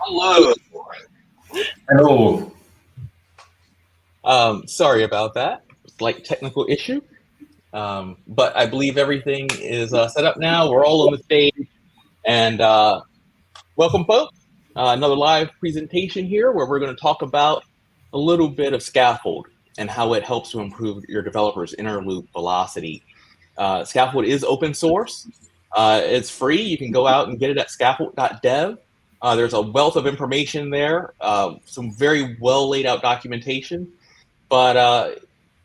Hello. Hello. Sorry about that. Slight technical issue. But I believe everything is set up now. We're all on the stage. And welcome, folks. Another live presentation here where we're going to talk about a little bit of Scaffold and how it helps to improve your developer's inner loop velocity. Scaffold is open source. It's free. You can go out and get it at scaffold.dev. There's a wealth of information there, some very well laid out documentation. But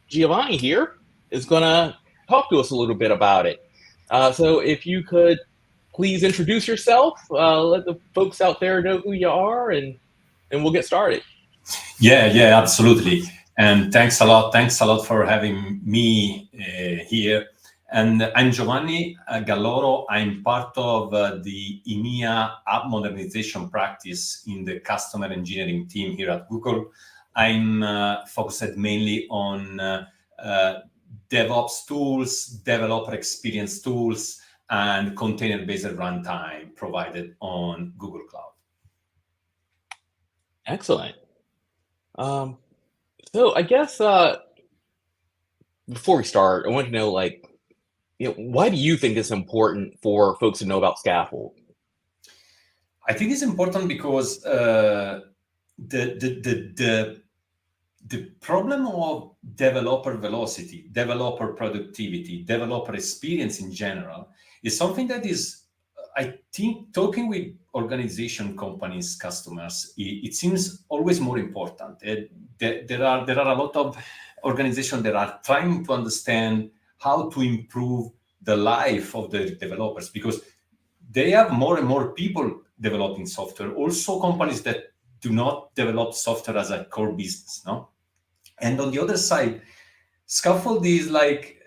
Giovanni here is going to talk to us a little bit about it. So if you could please introduce yourself, let the folks out there know who you are, and we'll get started. Yeah, absolutely. And thanks a lot for having me here. And I'm Giovanni Galloro. I'm part of the EMEA app modernization practice in the customer engineering team here at Google. I'm focused mainly on DevOps tools, developer experience tools, and container-based runtime provided on Google Cloud. Excellent. So I guess before we start, I want to know, why do you think it's important for folks to know about Scaffold? I think it's important because the problem of developer velocity, developer productivity, developer experience in general is something that is, I think, talking with organization, companies, customers, it seems always more important. There are a lot of organizations that are trying to understand how to improve the life of the developers, because they have more and more people developing software. Also, companies that do not develop software as a core business, no? And on the other side, Skaffold is like,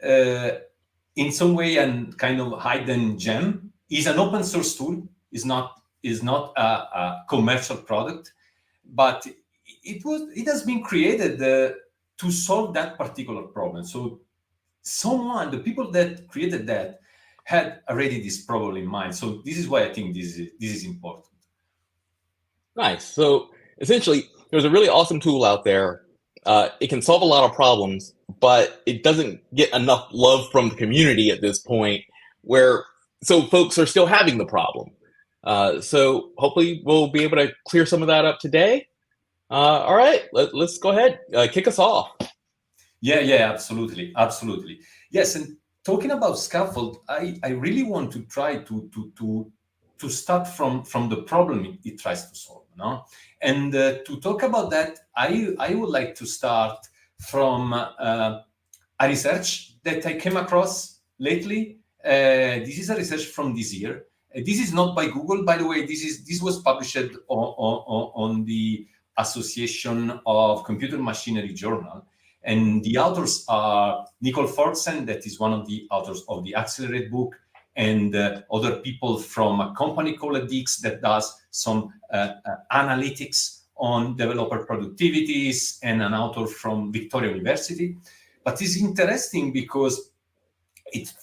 in some way, a kind of hidden gem. Is an open source tool. Is not a commercial product, but it has been created to solve that particular problem. So the people that created that had already this problem in mind. So this is why I think this is important. Nice. So essentially, there's a really awesome tool out there. It can solve a lot of problems, but it doesn't get enough love from the community at this point, so folks are still having the problem. So hopefully we'll be able to clear some of that up today. All right, let's go ahead. Kick us off. Yeah, absolutely. Yes, and talking about Scaffold, I really want to try to start from the problem it tries to solve, no? And to talk about that, I would like to start from a research that I came across lately. This is a research from this year. This is not by Google, by the way. This was published on the Association of Computer Machinery Journal. And the authors are Nicole Fortsen, that is one of the authors of the Accelerate book, and other people from a company called Dix that does some analytics on developer productivities, and an author from Victoria University. But it's interesting because it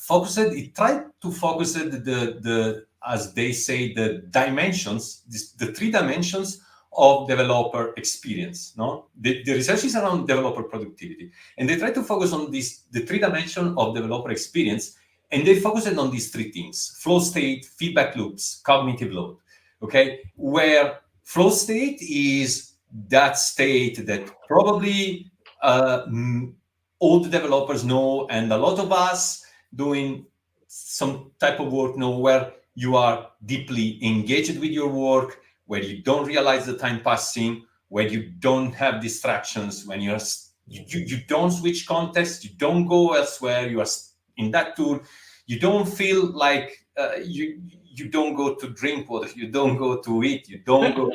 tried to focus the as they say, the dimensions, the 3 dimensions of developer experience. No, the research is around developer productivity, and they try to focus on the 3 dimensions of developer experience, and they focused on these 3 things: flow state, feedback loops, cognitive load. Okay, where flow state is that state that probably all the developers know, and a lot of us doing some type of work know, where you are deeply engaged with your work, where you don't realize the time passing, where you don't have distractions, when you don't switch context, you don't go elsewhere, you are in that tool, you don't feel like you don't go to drink water, you don't go to eat, you don't go.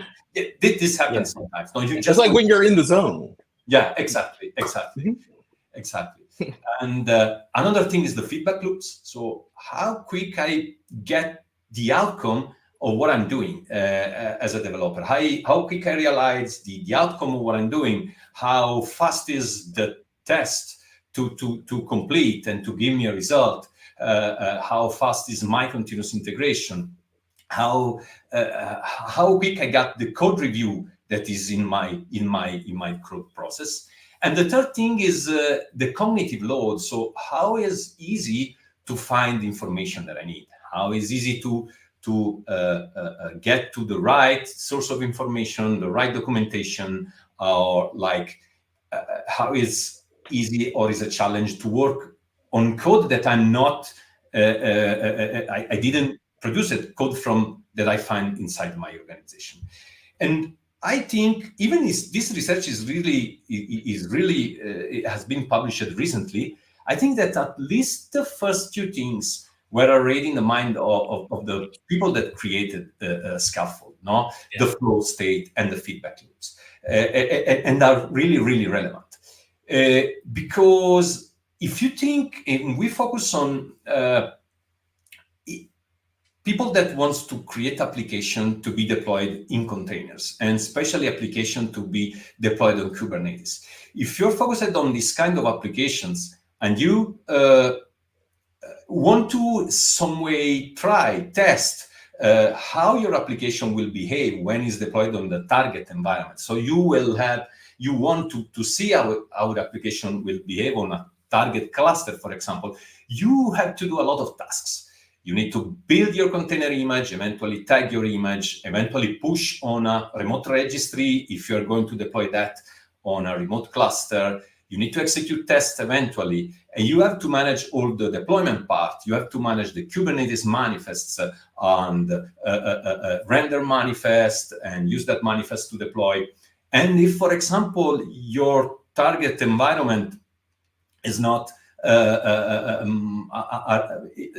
This happens sometimes. No, you just like when you're in the zone. Yeah, exactly. And another thing is the feedback loops. So how quick I get the outcome of what I'm doing as a developer, how quick I realize the outcome of what I'm doing, how fast is the test to complete and to give me a result, how fast is my continuous integration. how quick I got the code review that is in my code process. And the third thing is the cognitive load. So how is easy to find information that I need? How is easy to get to the right source of information, the right documentation, or like how is easy or is a challenge to work on code that I'm not, I didn't produce it, code from that I find inside my organization. And I think even this research is really it has been published recently. I think that at least the first two things were already in the mind of the people that created Skaffold, no? Yeah. The flow state and the feedback loops, and are really, really relevant. Because if you think, we focus on people that wants to create application to be deployed in containers, and especially application to be deployed on Kubernetes. If you're focused on this kind of applications and you want to some way test how your application will behave when it's deployed on the target environment. So you want to see how our application will behave on a target cluster, for example. You have to do a lot of tasks. You need to build your container image, eventually tag your image, eventually push on a remote registry if you're going to deploy that on a remote cluster. You need to execute tests eventually, and you have to manage all the deployment part. You have to manage the Kubernetes manifests and render manifest and use that manifest to deploy. And if, for example, your target environment is not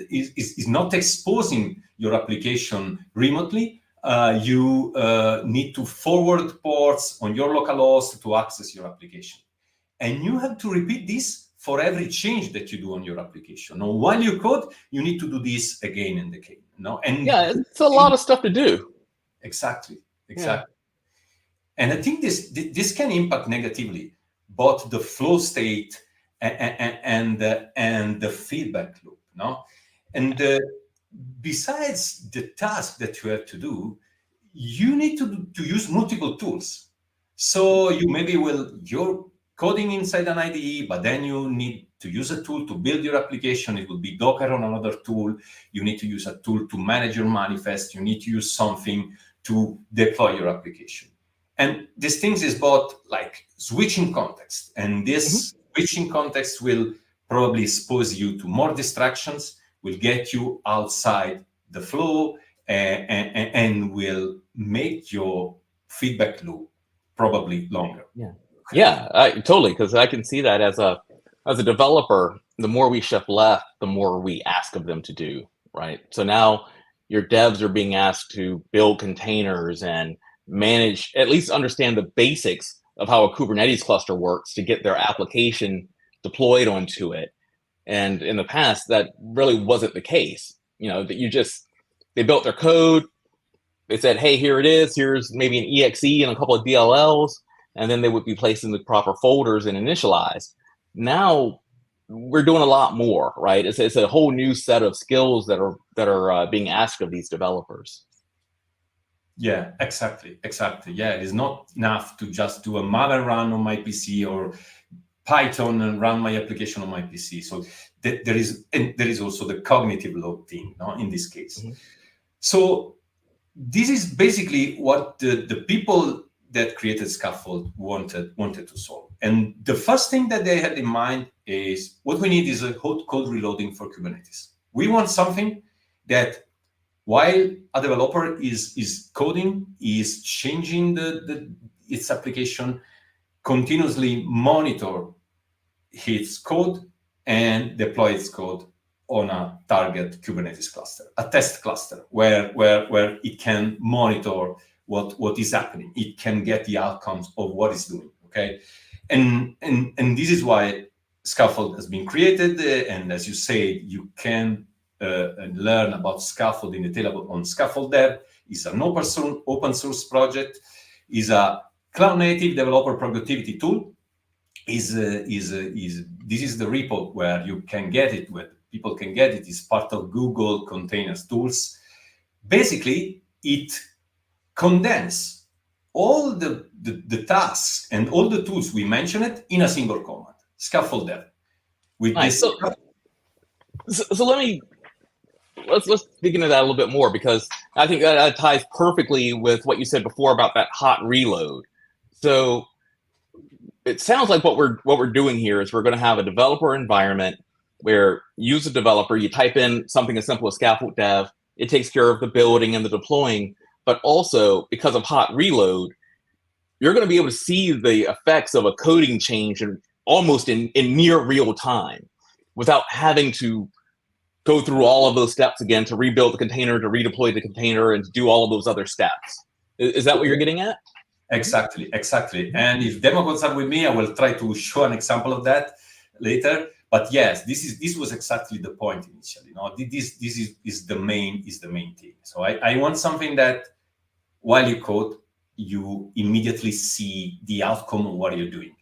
is not exposing your application remotely, you need to forward ports on your local host to access your application. And you have to repeat this for every change that you do on your application. Now, while you code, you need to do this again and again. No? And yeah, it's a lot of stuff to do. Exactly. Yeah. And I think this can impact negatively both the flow state and the feedback loop. No? And besides the task that you have to do, you need to use multiple tools. So you maybe you're coding inside an IDE, but then you need to use a tool to build your application. It will be Docker on another tool. You need to use a tool to manage your manifest. You need to use something to deploy your application. And these things is both like switching context. And this switching context will probably expose you to more distractions, will get you outside the flow, and will make your feedback loop probably longer. Yeah, totally, because I can see that as a developer, the more we shift left, the more we ask of them to do, right? So now your devs are being asked to build containers and manage, at least understand the basics of how a Kubernetes cluster works to get their application deployed onto it. And in the past, that really wasn't the case. You know, that they built their code, they said, hey, here it is, here's maybe an exe and a couple of DLLs, and then they would be placed in the proper folders and initialized. Now we're doing a lot more, right? It's a whole new set of skills that are being asked of these developers. Yeah, exactly. Yeah, it is not enough to just do a Maven run on my PC or Python and run my application on my PC. So there is also the cognitive load thing, no, in this case. So this is basically what the people that created Skaffold wanted to solve. And the first thing that they had in mind is what we need is a code reloading for Kubernetes. We want something that while a developer is coding, is changing its application, continuously monitor its code and deploy its code on a target Kubernetes cluster, a test cluster where it can monitor what is happening. It can get the outcomes of what it's doing. Okay, and this is why Skaffold has been created. And as you say, you can learn about Skaffold in detail on Skaffold Dev. It's an open source project. Is a cloud native developer productivity tool. This is the repo where you can get it, where people can get it. It's part of Google Containers Tools. basically it condenses all the tasks and all the tools we mentioned in a single command, Skaffold dev. With nice. this, So let's dig into that a little bit more, because I think that ties perfectly with what you said before about that hot reload. So it sounds like what we're doing here is we're going to have a developer environment where you as a developer, you type in something as simple as Skaffold dev, it takes care of the building and the deploying, but also because of hot reload, you're going to be able to see the effects of a coding change almost in near real time without having to go through all of those steps again to rebuild the container, to redeploy the container, and to do all of those other steps. Is that what you're getting at? Exactly. And if demo goes up with me, I will try to show an example of that later. But yes, this was exactly the point initially. This is the main thing. So I want something that while you code, you immediately see the outcome of what you're doing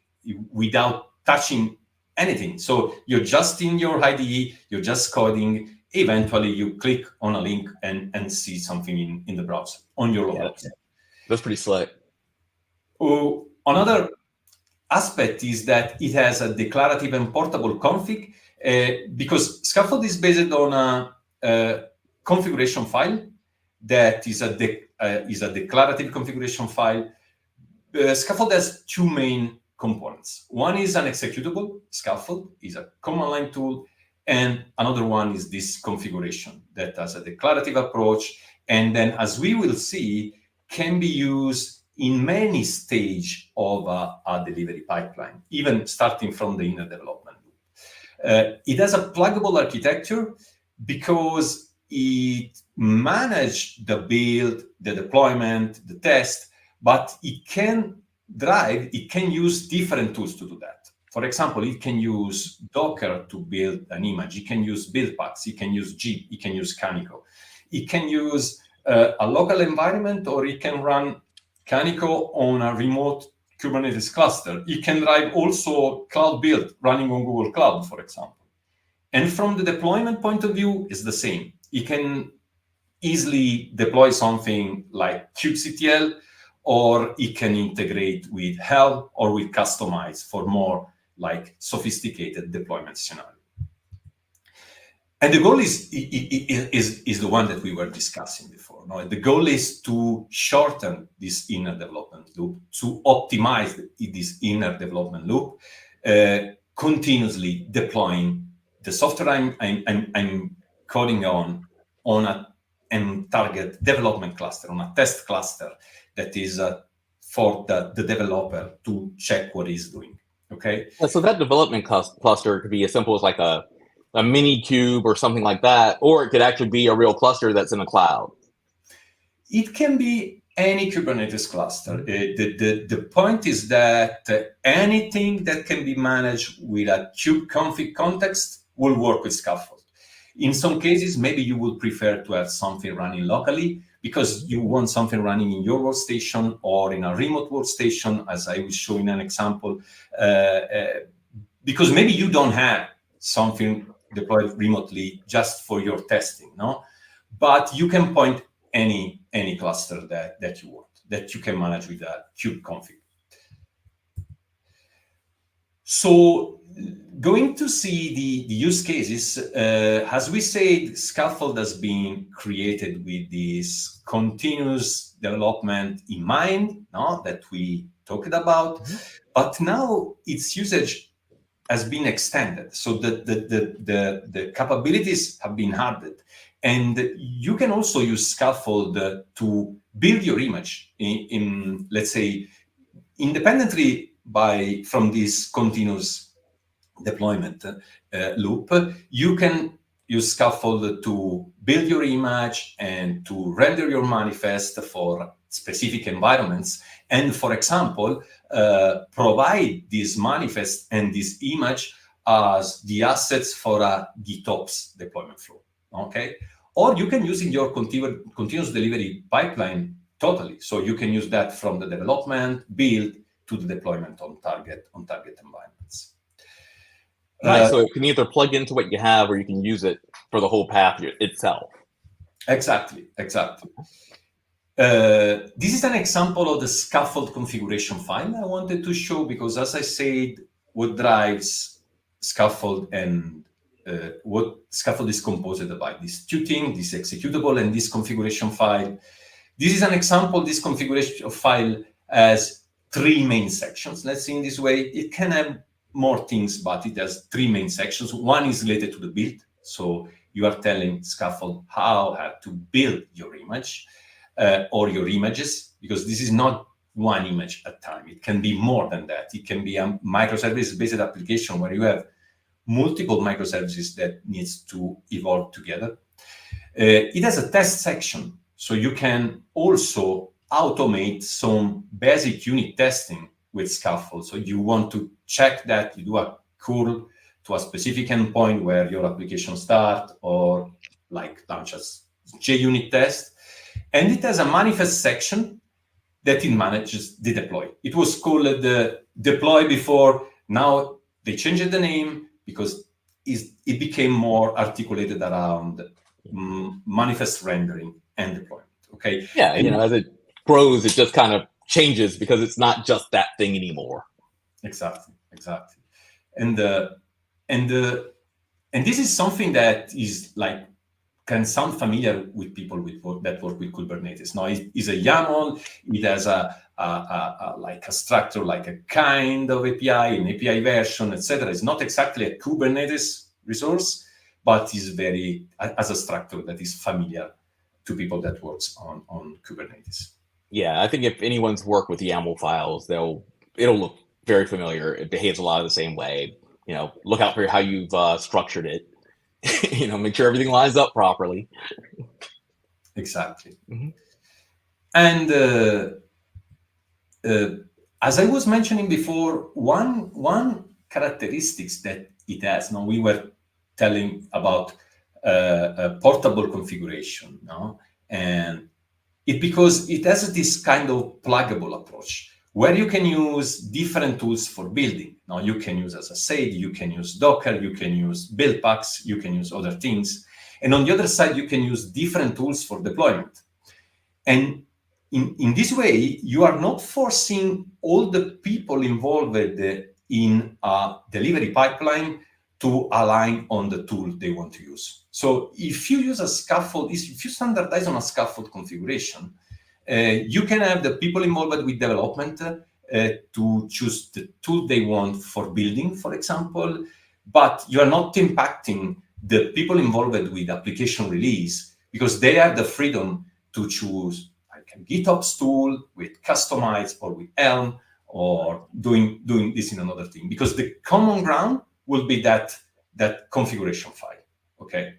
without touching anything. So you're just in your IDE, you're just coding. Eventually, you click on a link and see something in the browser on your local. That's pretty slick. Another aspect is that it has a declarative and portable config, because Skaffold is based on a configuration file that is a declarative configuration file. Skaffold has two main components. One is an executable. Skaffold is a command line tool, and another one is this configuration that has a declarative approach, and then, as we will see, can be used in many stages of a delivery pipeline, even starting from the inner development loop. It has a pluggable architecture because it manages the build, the deployment, the test, but it can use different tools to do that. For example, it can use Docker to build an image. It can use build packs. It can use Git. It can use Canico. It can use a local environment, or it can run Canico on a remote Kubernetes cluster. It can drive also cloud build running on Google Cloud, for example. And from the deployment point of view, it's the same. It can easily deploy something like kubectl, or it can integrate with Helm or with Kustomize for more like sophisticated deployment scenario. And the goal is the one that we were discussing before. No? The goal is to shorten this inner development loop, to optimize this inner development loop, continuously deploying the software I'm coding on a target development cluster, on a test cluster that is for the developer to check what he's doing. Okay. So that development cluster could be as simple as like a mini cube or something like that, or it could actually be a real cluster that's in the cloud. It can be any Kubernetes cluster. The point is that anything that can be managed with a kubeconfig context will work with Skaffold. In some cases, maybe you would prefer to have something running locally because you want something running in your workstation or in a remote workstation, as I will show in an example, because maybe you don't have something deployed remotely just for your testing, no? But you can point any cluster that you want, that you can manage with a kubeconfig. So going to see the use cases, as we said, Skaffold has been created with this continuous development in mind, no, that we talked about, but now its usage has been extended. So the capabilities have been added. And you can also use Skaffold to build your image in let's say, independently from this continuous deployment loop. You can use Skaffold to build your image and to render your manifest for specific environments. And for example, provide this manifest and this image as the assets for a GitOps deployment flow, okay? Or you can use in your continuous delivery pipeline totally. So you can use that from the development, build, to the deployment on target environments. Nice. So it can either plug into what you have, or you can use it for the whole path itself. Exactly. This is an example of the scaffold configuration file I wanted to show, because as I said, what drives scaffold and what scaffold is composed by this two things, this executable and this configuration file. This is an example. This configuration file has three main sections. Let's see in this way. It can have more things, but it has three main sections. One is related to the build. So you are telling scaffold how to build your image or your images, because this is not one image at a time. It can be more than that. It can be a microservice-based application where you have multiple microservices that needs to evolve together. It has a test section, so you can also automate some basic unit testing with Scaffold. So you want to check that you do a curl to a specific endpoint where your application start, or like launch as JUnit test. And it has a manifest section that it manages the deploy. It was called the deploy before. Now they changed the name because it became more articulated around manifest rendering and deployment. Okay. Yeah, as it grows, it just kind of changes because it's not just that thing anymore. Exactly. And this is something that is like can sound familiar with people that work with Kubernetes. Now, it's a YAML. It has a like a structure, like a kind of API, an API version, etc. It's not exactly a Kubernetes resource, but is very as a structure that is familiar to people that works on Kubernetes. Yeah, I think if anyone's worked with YAML files, it'll look very familiar. It behaves a lot of the same way. Look out for how you've structured it. Make sure everything lines up properly. Exactly. Mm-hmm. And as I was mentioning before, one characteristics that it has. Now, we were telling about a portable configuration, and because it has this kind of pluggable approach where you can use different tools for building. Now, you can use, as I said, you can use Docker, you can use build packs, you can use other things. And on the other side, you can use different tools for deployment. And in this way, you are not forcing all the people involved in a delivery pipeline to align on the tool they want to use. So if you use a scaffold, if you standardize on a scaffold configuration, you can have the people involved with development to choose the tool they want for building, for example, but you are not impacting the people involved with application release, because they have the freedom to choose like a GitOps tool with Customize or with Elm, or doing this in another thing, because the common ground will be that configuration file. Okay.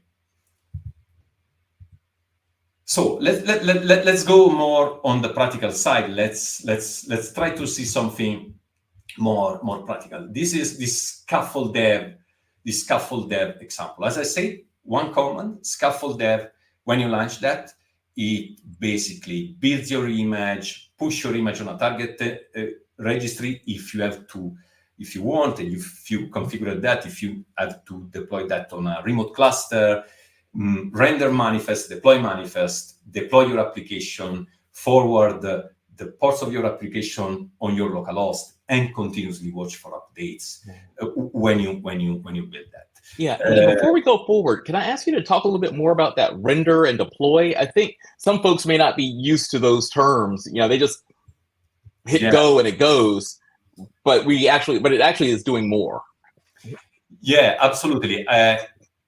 So let's go more on the practical side. Let's try to see something more practical. This is this scaffold dev example. As I said, one command, scaffold dev. When you launch that, it basically builds your image, push your image on a target registry if you have to, if you want, and if you configure that, if you have to deploy that on a remote cluster, render manifest, deploy your application, forward the parts of your application on your localhost, and continuously watch for updates when you build that. Yeah. Before we go forward, can I ask you to talk a little bit more about that render and deploy? I think some folks may not be used to those terms. They just hit go and it goes, but it actually is doing more. Yeah, absolutely.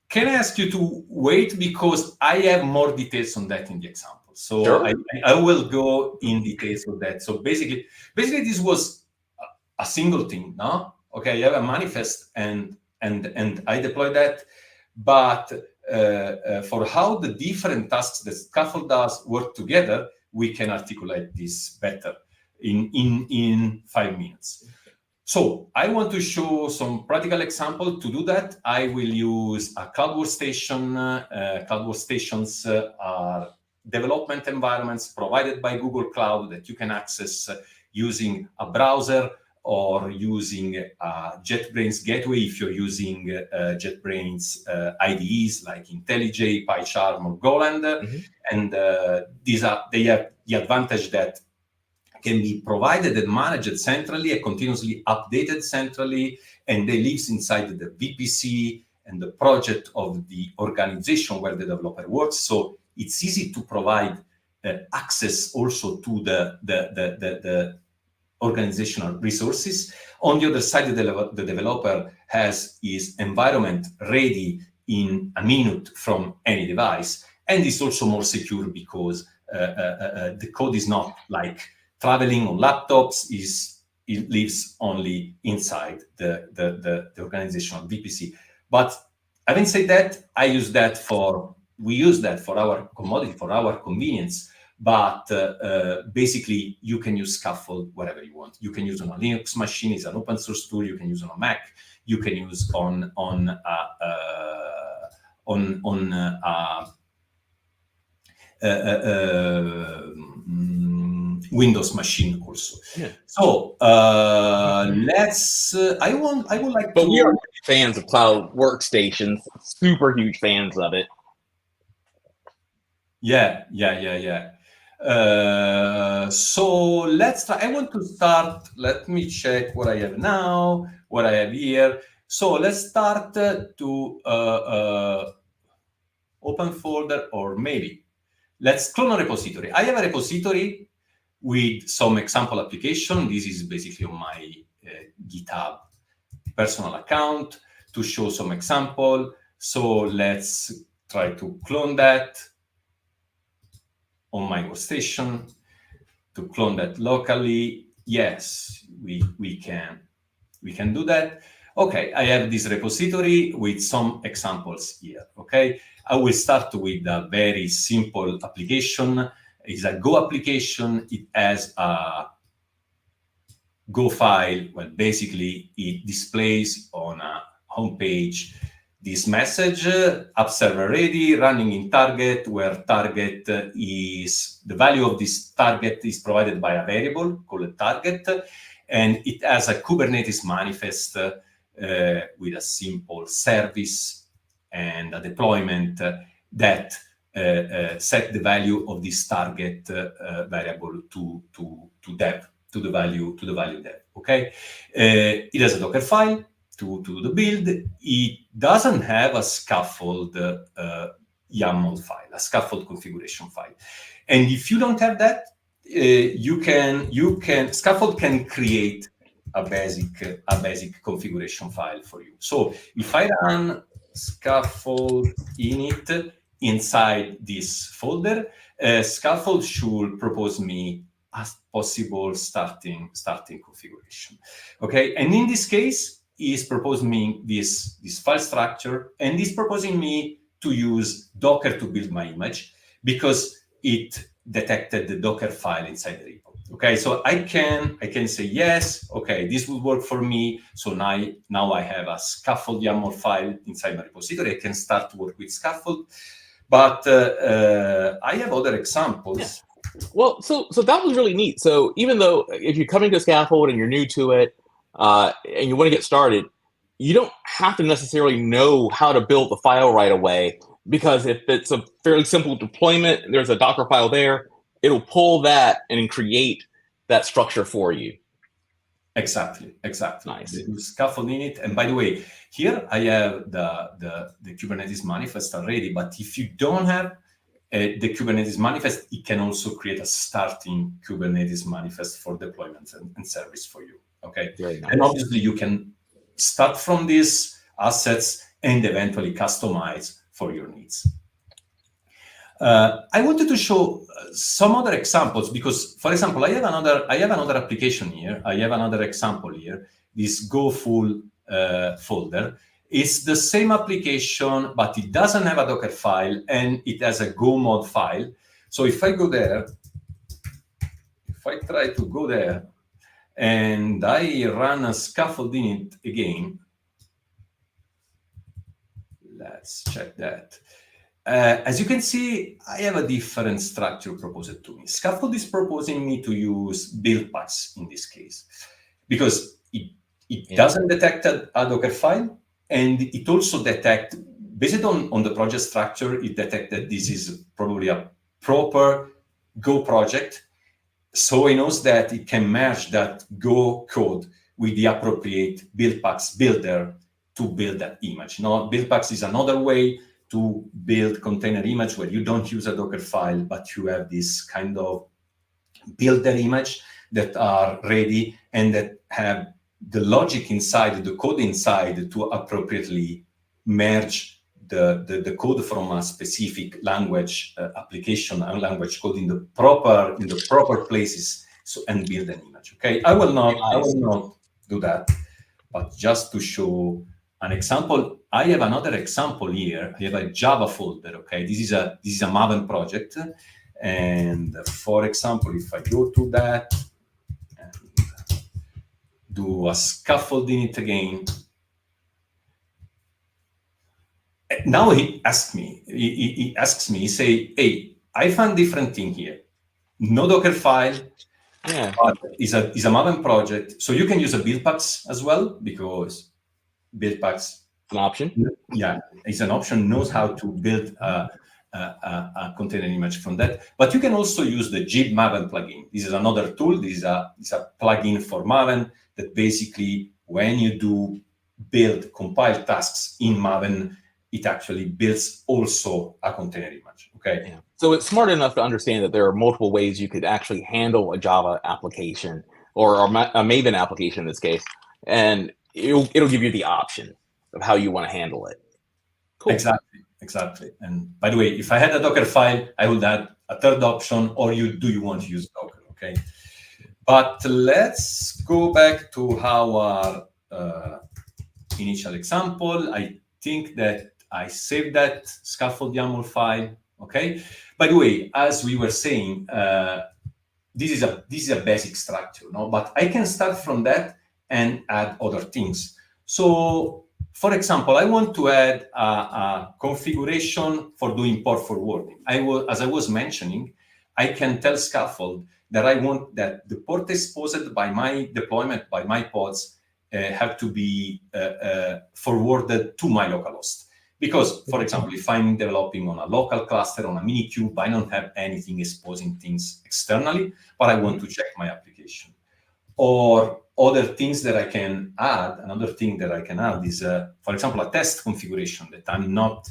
Can I ask you to wait, because I have more details on that in the example. So sure. I will go in details with that. So basically this was a single thing, no? Okay, I have a manifest and I deploy that, but for how the different tasks that Scaffold does work together, we can articulate this better in 5 minutes. So I want to show some practical example. To do that, I will use a cloud workstation. Cloud workstations are development environments provided by Google Cloud that you can access using a browser or using JetBrains Gateway if you're using JetBrains IDEs like IntelliJ, PyCharm, or Golang. And they have the advantage that can be provided and managed centrally and continuously updated centrally, and they live inside the VPC and the project of the organization where the developer works. So it's easy to provide access also to the organizational resources. On the other side, the developer has his environment ready in a minute from any device, and it's also more secure because the code is not like traveling on laptops. It lives only inside the organizational VPC. But having said that, we use that for our commodity, for our convenience. But basically, you can use Skaffold wherever you want. You can use on a Linux machine; it's an open source tool. You can use on a Mac. You can use on Windows machine also. Yeah. So let's. I would like. But we are fans of cloud workstations. Super huge fans of it. Yeah. So let's try. I want to start. Let me check what I have now. What I have here. So let's start to open folder, or maybe let's clone a repository. I have a repository with some example application. This is basically on my GitHub personal account to show some example. So let's try to clone that on my workstation, to clone that locally. Yes, we can do that. Okay, I have this repository with some examples here. Okay, I will start with a very simple application. It's a Go application. It has a Go file. Well, basically, it displays on a home page this message, app server ready, running in target, where target is the value of this target is provided by a variable called target, and it has a Kubernetes manifest with a simple service and a deployment that set the value of this target variable to dev, to the value dev. Okay, it has a Docker file to do the build. It doesn't have a Skaffold YAML file, a Skaffold configuration file. And if you don't have that, Skaffold can create a basic configuration file for you. So if I run Skaffold init inside this folder, Skaffold should propose me a possible starting configuration. Okay, and in this case, is proposing me this file structure, and is proposing me to use Docker to build my image because it detected the Docker file inside the repo. Okay, so I can say yes. Okay, this will work for me. So now I have a Skaffold YAML file inside my repository. I can start to work with Skaffold, but I have other examples. Yeah. Well, so that was really neat. So even though if you're coming to Skaffold and you're new to it, and you want to get started, you don't have to necessarily know how to build the file right away, because if it's a fairly simple deployment, there's a Docker file there, it'll pull that and create that structure for you. Exactly. Nice. The Skaffold init. And by the way, here I have the Kubernetes manifest already, but if you don't have the Kubernetes manifest, it can also create a starting Kubernetes manifest for deployment and service for you. Okay, very nice. And obviously you can start from these assets and eventually customize for your needs. I wanted to show some other examples because, for example, I have another application here. I have another example here. This Go full folder. It's the same application, but it doesn't have a Docker file and it has a Go mod file. So if I go there, if I try to go there, and I run a Skaffold init again, let's check that. As you can see, I have a different structure proposed to me. Skaffold is proposing me to use build packs in this case. because it doesn't detect a Docker file, and it also detects, based on the project structure, it detects that this is probably a proper Go project. So it knows that it can merge that Go code with the appropriate buildpacks builder to build that image. Now, buildpacks is another way to build container image where you don't use a Docker file, but you have this kind of builder image that are ready and that have the logic inside, the code inside to appropriately merge the code from a specific language application and language code in the proper places, so and build an image. Okay, I will not do that, but just to show an example, I have another example here. I have a Java folder. Okay, this is a Maven project, and for example, if I go to that and do a scaffold in it again. Now he asks me, he say, hey, I found different thing here. No Docker file, but is a Maven project. So you can use a buildpacks as well, because buildpacks an option. Yeah, it's an option, knows how to build a container image from that. But you can also use the Gib Maven plugin. This is another tool. This is a plugin for Maven that basically, when you do build compile tasks in Maven, it actually builds also a container image. Okay. Yeah. So it's smart enough to understand that there are multiple ways you could actually handle a Java application or a Maven application in this case, and it'll give you the option of how you want to handle it. Cool. Exactly. And by the way, if I had a Docker file, I would add a third option, or do you want to use Docker? Okay. But let's go back to our initial example. I think that I saved that Skaffold YAML file. Okay. By the way, as we were saying, this is a basic structure, no? But I can start from that and add other things. So, for example, I want to add a configuration for doing port forwarding. As I was mentioning, I can tell Skaffold that I want that the port exposed by my deployment, by my pods, have to be forwarded to my localhost. Because, for example, if I'm developing on a local cluster, on a Minikube, I don't have anything exposing things externally, but I want to check my application. Or other things that I can add, another thing that I can add is, for example, a test configuration that I'm not,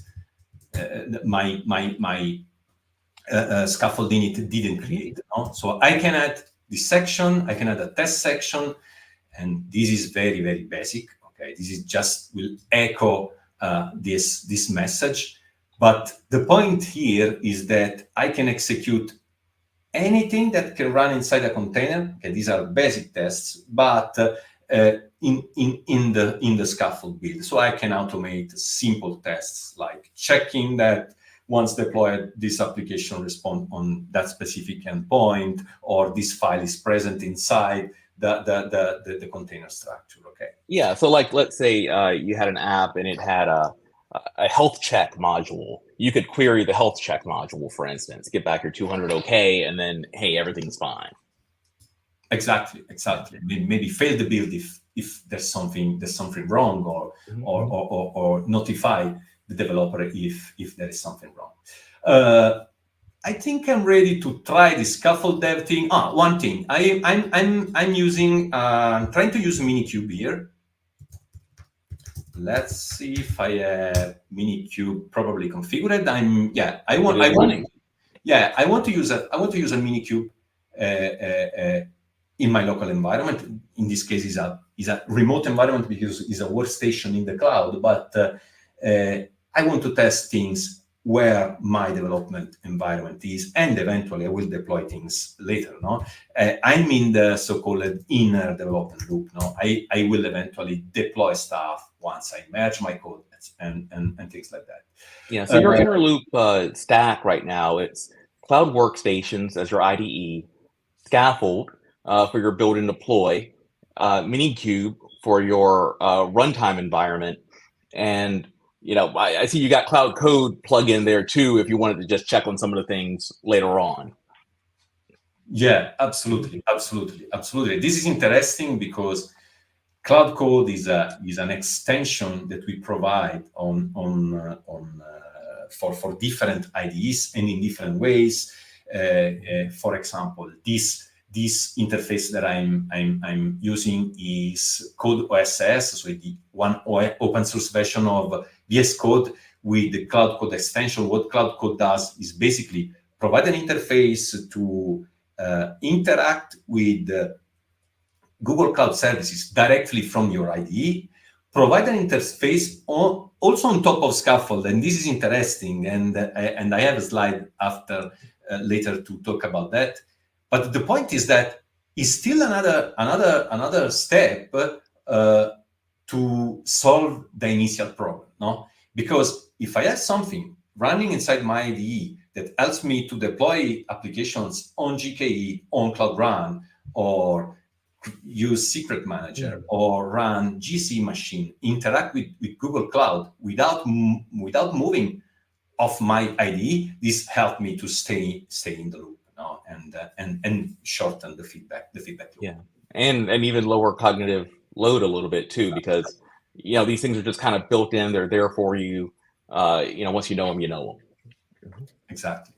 my Skaffold init didn't create. No? So I can add this section, I can add a test section, and this is very, very basic. Okay, this is just will echo this message. But the point here is that I can execute anything that can run inside a container. Okay, these are basic tests, but in the Skaffold build. So I can automate simple tests like checking that once deployed, this application responds on that specific endpoint, or this file is present inside the container structure. Okay. Yeah. So, like, let's say you had an app and it had a health check module. You could query the health check module, for instance, get back your 200 OK, and then, hey, everything's fine. Exactly. Maybe fail the build if there's something wrong, or notify the developer if there is something wrong. I think I'm ready to try the Skaffold dev thing. One thing I'm using, trying to use Minikube here. Let's see if I have Minikube probably configured. I want to use a Minikube in my local environment. In this case, is a remote environment because it's a workstation in the cloud. But I want to test things where my development environment is, and eventually I will deploy things later. No, I'm in the so-called inner development loop. No, I will eventually deploy stuff once I merge my code and things like that. Yeah. So your inner loop stack right now, it's Cloud Workstations as your IDE, Skaffold for your build and deploy, Minikube for your runtime environment, and I see you got Cloud Code plug in there too if you wanted to just check on some of the things later on. Yeah, absolutely. This is interesting because Cloud Code is an extension that we provide for different IDEs and in different ways. For example, this interface that I'm using is Code OSS, so the one open source version of VS Code with the Cloud Code extension. What Cloud Code does is basically provide an interface to interact with Google Cloud Services directly from your IDE, provide an interface also on top of Skaffold, and this is interesting, and I have a slide after later to talk about that. But the point is that it's still another step to solve the initial problem, no? Because if I have something running inside my IDE that helps me to deploy applications on GKE, on Cloud Run, or use Secret Manager, or run GC machine, interact with Google Cloud without moving off my IDE, this helped me to stay in the loop, and shorten the feedback loop. Yeah, and even lower cognitive load a little bit too, because these things are just kind of built in. They're there for you. Once you know them, you know them. Exactly.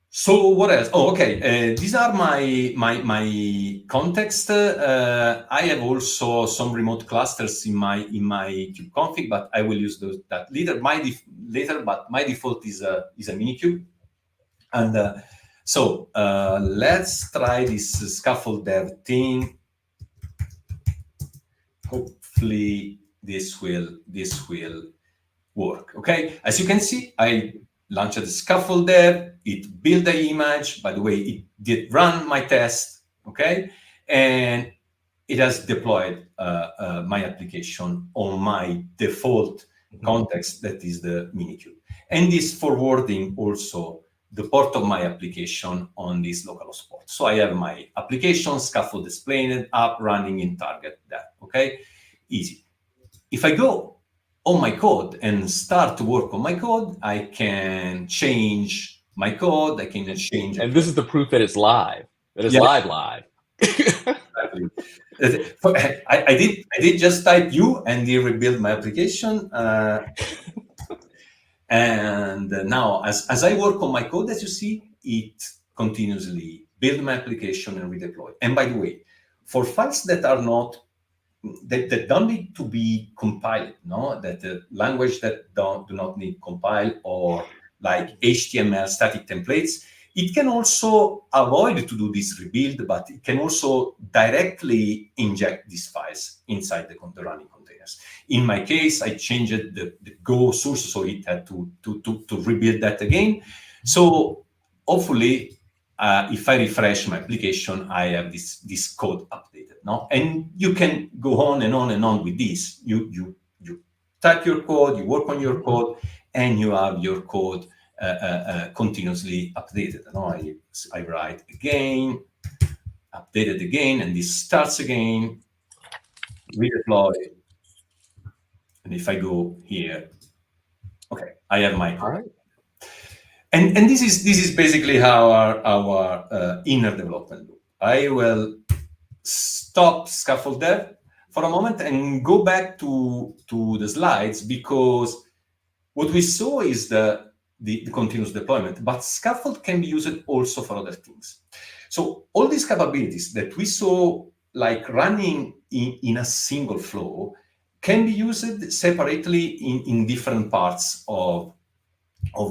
So what else? Oh, okay. These are my context. I have also some remote clusters in my kubeconfig, but I will use that later. But my default is a minikube, and so let's try this Skaffold dev thing. Hopefully this will work. Okay. As you can see, I launched the Skaffold dev. It built the image. By the way, it did run my test, okay? And it has deployed my application on my default context, that is the minikube. And is forwarding also the port of my application on this localhost port. So I have my application, Skaffold displayed, up, running in target, that, okay? Easy. If I go on my code and start to work on my code, I can change my code. I can change. And this is the proof that it's live. That it's live. Exactly. I did just type U and it rebuilt my application. And now, as I work on my code, as you see, it continuously build my application and redeploy. And by the way, for files that are not that don't need to be compiled, no, that the language that do not need compile, or like HTML static templates, it can also avoid to do this rebuild, but it can also directly inject these files inside the running containers. In my case, I changed the Go source, so it had to rebuild that again. So hopefully, if I refresh my application, I have this code updated. No, and you can go on and on and on with this. You type your code, you work on your code, and you have your code continuously updated. No, I write again, update it again, and this starts again, redeploy. And if I go here, okay, I have my code. All right. And this is basically how our inner development loop. I will stop Skaffold dev for a moment and go back to the slides, because what we saw is the continuous deployment, but Skaffold can be used also for other things. So all these capabilities that we saw, like running in a single flow, can be used separately in different parts of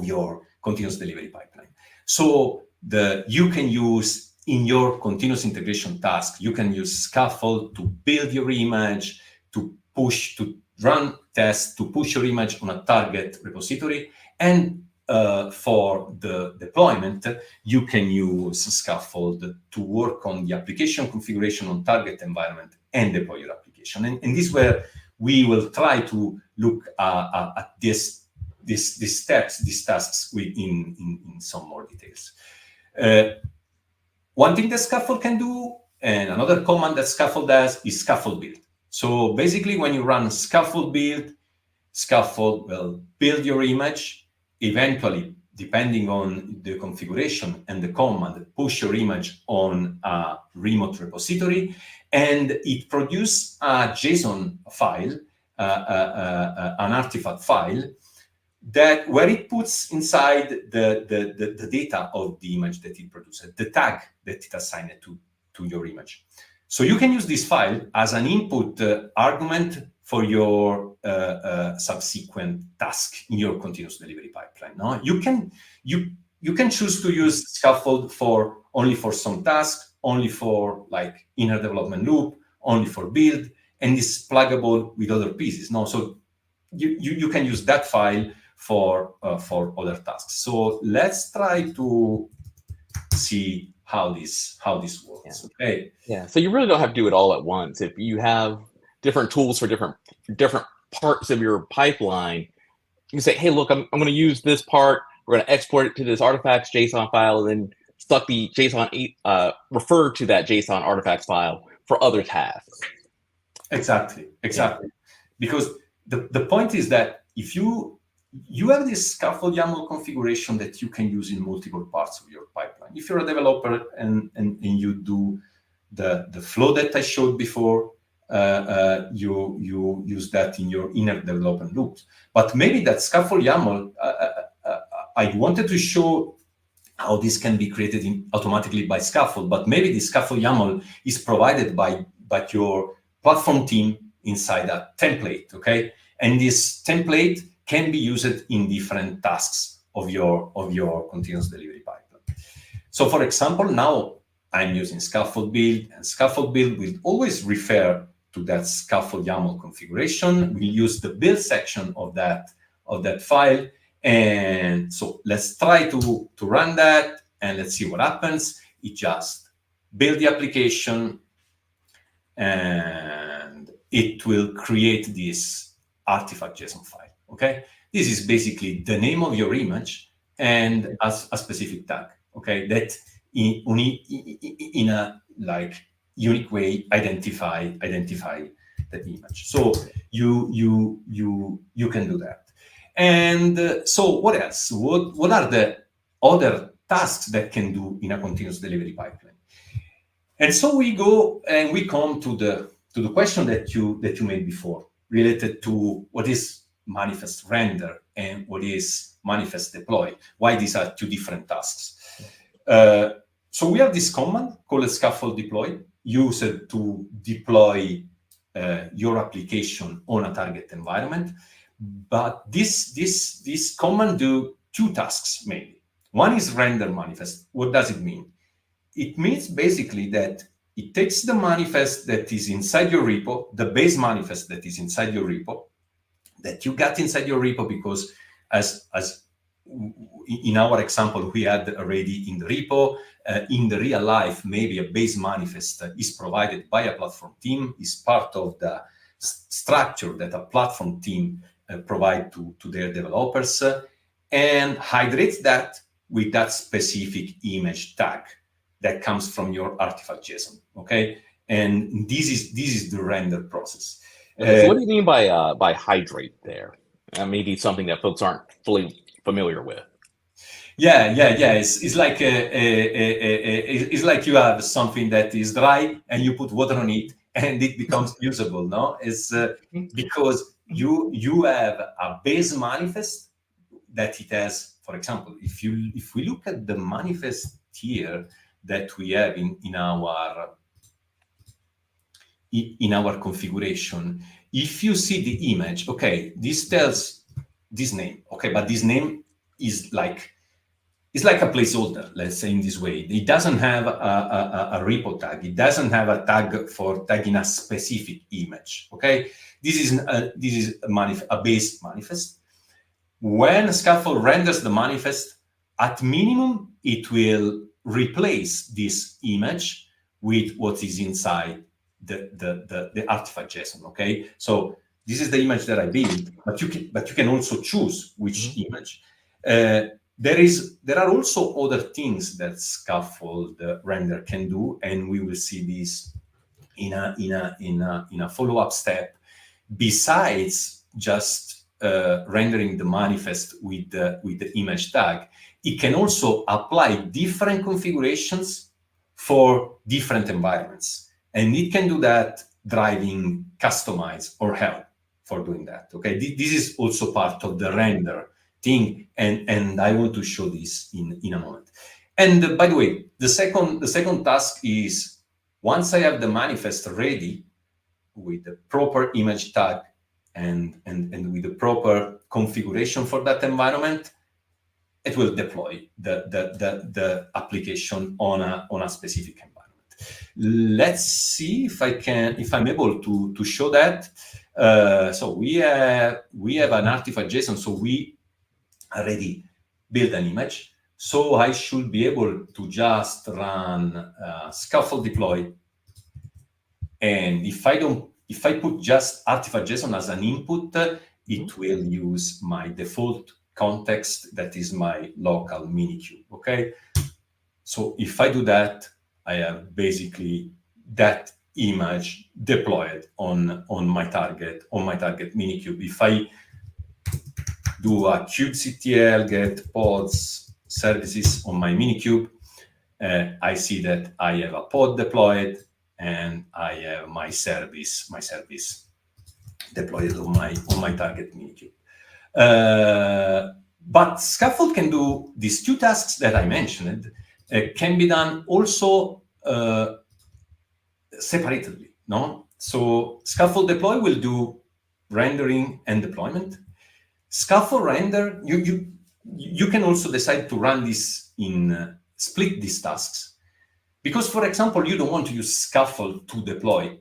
your continuous delivery pipeline. So you can use in your continuous integration task, you can use Skaffold to build your image, to run tests, to push your image on a target repository. And for the deployment, you can use Skaffold to work on the application configuration on target environment and deploy your application. And this is where we will try to look at these steps, these tasks in some more details. One thing that Skaffold can do, and another command that Skaffold does, is Skaffold build. So basically, when you run Skaffold build, Skaffold will build your image, eventually depending on the configuration and the command, push your image on a remote repository, and it produces a JSON file, an artifact file, that where it puts inside the data of the image that it produces, the tag that it assigned to your image. So you can use this file as an input argument for your subsequent task in your continuous delivery pipeline. No, you can choose to use Skaffold only for some tasks, only for like inner development loop, only for build, and it's pluggable with other pieces. No, so you can use that file for other tasks. So let's try to see how this works. Yeah. Okay. Yeah. So you really don't have to do it all at once. If you have different tools for different parts of your pipeline, you can say, hey, look, I'm going to use this part. We're going to export it to this artifacts JSON file, and then stuck the JSON, refer to that JSON artifacts file for other tasks. Exactly. Because the point is that if you have this Skaffold YAML configuration that you can use in multiple parts of your pipeline. If you're a developer and you do the flow that I showed before, you use that in your inner development loops. But maybe that Skaffold YAML, I wanted to show how this can be created automatically by Skaffold, but maybe the Skaffold YAML is provided by your platform team inside a template, okay? And this template can be used in different tasks of your continuous delivery pipeline. So for example, now I'm using Skaffold build, and Skaffold build will always refer to that Skaffold YAML configuration. We'll use the build section of that file. And so let's try to run that, and let's see what happens. It just build the application, and it will create this artifact JSON file. Okay, this is basically the name of your image and a specific tag. Okay, that in a like unique way identify that image. So you can do that. And so what else? What are the other tasks that can do in a continuous delivery pipeline? And so we go and we come to the question that you made before, related to what is manifest render and what is manifest deploy. Why these are two different tasks? So we have this command called scaffold deploy, used to deploy your application on a target environment. But this command do two tasks mainly. One is render manifest. What does it mean? It means basically that it takes the manifest that is inside your repo, the base manifest that is inside your repo, that you got inside your repo because as in our example, we had already in the repo. In the real life, maybe a base manifest is provided by a platform team, is part of the structure that a platform team provide to their developers, and hydrates that with that specific image tag that comes from your artifact JSON. Okay, and this is the render process. So what do you mean by hydrate there? Maybe something that folks aren't fully familiar with. Yeah. It's like it's like you have something that is dry and you put water on it and it becomes usable. No, it's because you have a base manifest that it has. For example, if we look at the manifest here that we have in our configuration, if you see the image, okay, this tells this name, okay, but this name is like a placeholder, let's say in this way. It doesn't have a repo tag. It doesn't have a tag for tagging a specific image. Okay, this is a base manifest. When Skaffold renders the manifest, at minimum, it will replace this image with what is inside the artifact JSON. Okay, so this is the image that I built, but you can also choose which image. There are also other things that Skaffold render can do, and we will see this in a follow-up step. Besides just rendering the manifest with the image tag, it can also apply different configurations for different environments. And it can do that driving customize or help for doing that. Okay, this is also part of the render thing, and I want to show this in a moment. And by the way, the second task is, once I have the manifest ready with the proper image tag and with the proper configuration for that environment, it will deploy the application on a specific environment. Let's see if I'm able to show that. So we have an artifact JSON, so we already built an image. So I should be able to just run Skaffold deploy, and if I put just artifact JSON as an input, it will use my default context, that is my local minikube. Okay, so if I do that, I have basically that image deployed on my target minikube. If I do a kubectl get pods services on my minikube, I see that I have a pod deployed and I have my service deployed on my target minikube. But Skaffold can do these two tasks that I mentioned, can be done also separately. No, so Skaffold deploy will do rendering and deployment. Skaffold render, you can also decide to run this in split these tasks, because, for example, you don't want to use Skaffold to deploy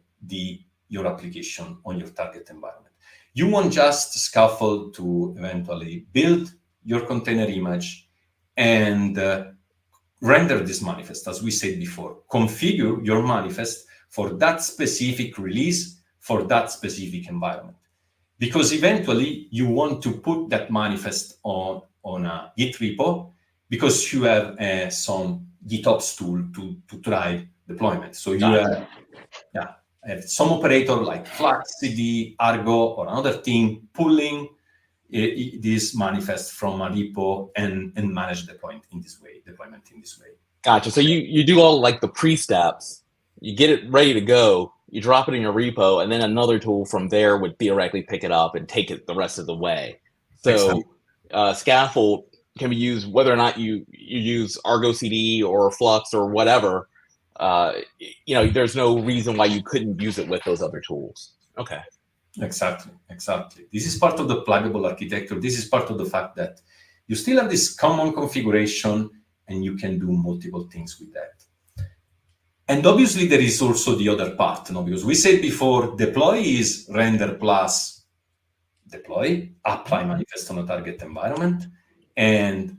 your application on your target environment. You want just Skaffold to eventually build your container image and render this manifest, as we said before. Configure your manifest for that specific release, for that specific environment. Because eventually you want to put that manifest on a Git repo, because you have some GitOps tool to drive deployment. So you have some operator like Flux, CD, Argo, or another thing pulling this manifest from a repo and manage deployment in this way. Gotcha. So you do all like the pre-steps, you get it ready to go, you drop it in your repo, and then another tool from there would theoretically pick it up and take it the rest of the way. So Skaffold can be used whether or not you use Argo CD or Flux or whatever. There's no reason why you couldn't use it with those other tools. Okay. Exactly. This is part of the pluggable architecture. This is part of the fact that you still have this common configuration and you can do multiple things with that. And obviously there is also the other part, because we said before, deploy is render plus deploy, apply manifest on a target environment, and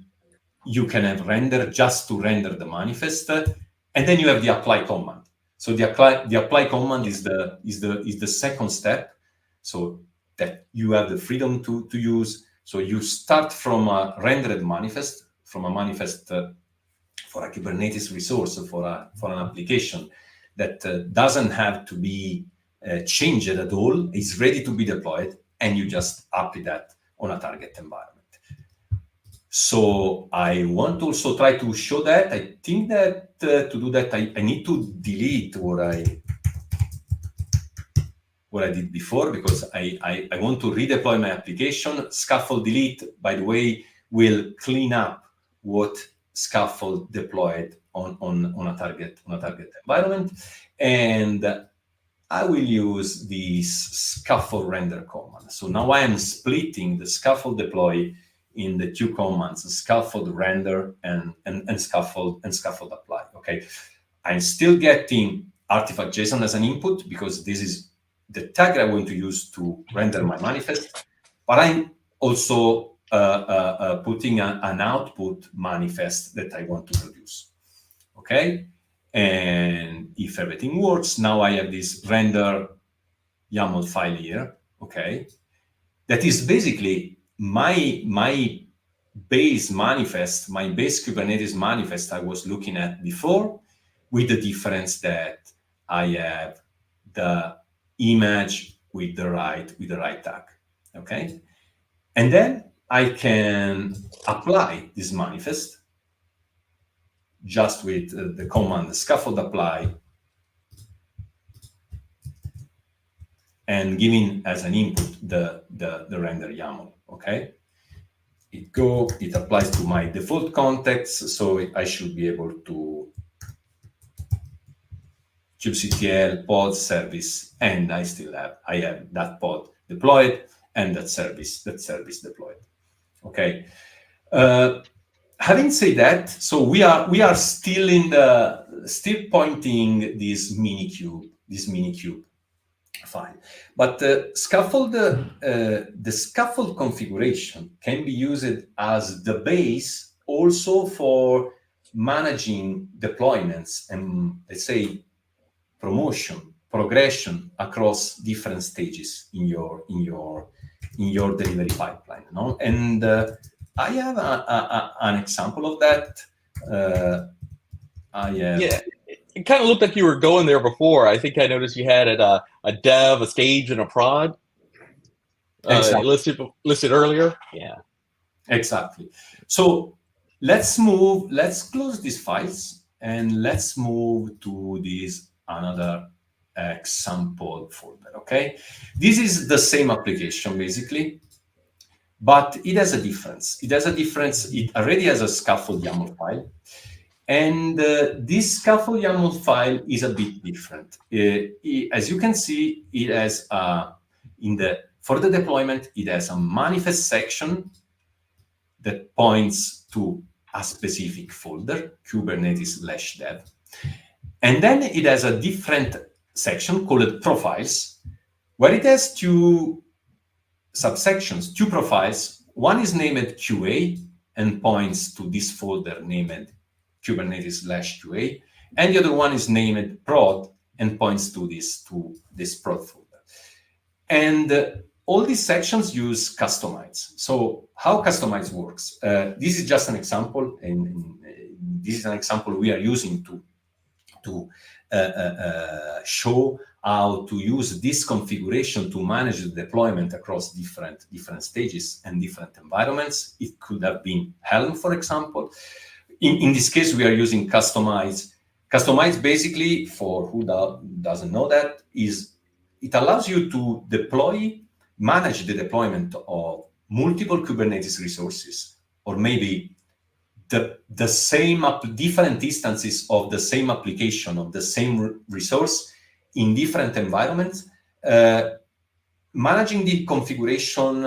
you can have render just to render the manifest, and then you have the apply command. So the apply command is the second step, so that you have the freedom to use. So you start from a rendered manifest, from a manifest for a Kubernetes resource, for an application that doesn't have to be changed at all. It's ready to be deployed, and you just apply that on a target environment. So I want to also try to show that. I think that to do that, I need to delete what I did before, because I want to redeploy my application. Skaffold delete, by the way, will clean up what Skaffold deployed on a target environment, and I will use this Skaffold render command. So now I am splitting the Skaffold deploy in the two commands, Skaffold render and Skaffold apply. Okay, I'm still getting artifact JSON as an input, because this is the tag I want to use to render my manifest, but I'm also putting an output manifest that I want to produce. Okay, and if everything works, now I have this render YAML file here. Okay, that is basically my base manifest, my base Kubernetes manifest I was looking at before, with the difference that I have the image with the right tag. Okay, And then I can apply this manifest just with the command scaffold apply and giving as an input the render YAML, okay? It applies to my default context, so I should be able to kubectl pod service, and I have that pod deployed and that service deployed. Okay. Having said that, so we are still pointing this minikube file, but the scaffold configuration can be used as the base also for managing deployments and, let's say, progression across different stages in your delivery pipeline. No? And I have an example of that. Yeah, it kind of looked like you were going there before. I think I noticed you had a dev, a stage, and a prod Exactly. listed earlier. Yeah, exactly. So let's close these files and let's move to this another example folder. Okay, this is the same application basically, but it has a difference. It already has a scaffold YAML file. And this scaffold YAML file is a bit different. As you can see, it has for the deployment, it has a manifest section that points to a specific folder, Kubernetes/dev. And then it has a different section called profiles, where it has two subsections, two profiles. One is named QA and points to this folder named Kubernetes/QA, and the other one is named prod and points to this prod folder. And all these sections use customize. So how customize works? This is just an example, and this is an example we are using to show how to use this configuration to manage the deployment across different stages and different environments. It could have been Helm, for example. In this case, we are using customize. Customize, basically, for who doesn't know that, it allows you to manage the deployment of multiple Kubernetes resources, or maybe the same different instances of the same application, of the same resource in different environments, managing the configuration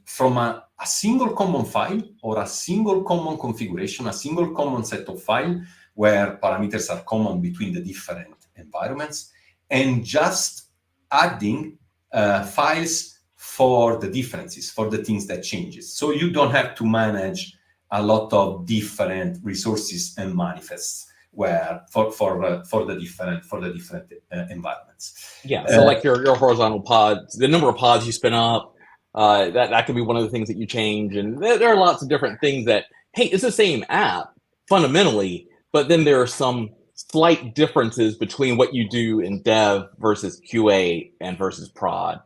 from a single common file or a single common configuration, a single common set of files where parameters are common between the different environments, and just adding files for the differences, for the things that changes. So you don't have to manage a lot of different resources and manifests where for the different environments. Yeah. So like your horizontal pods, the number of pods you spin up, that could be one of the things that you change. And there are lots of different things that, hey, it's the same app fundamentally, but then there are some slight differences between what you do in dev versus QA and versus prod.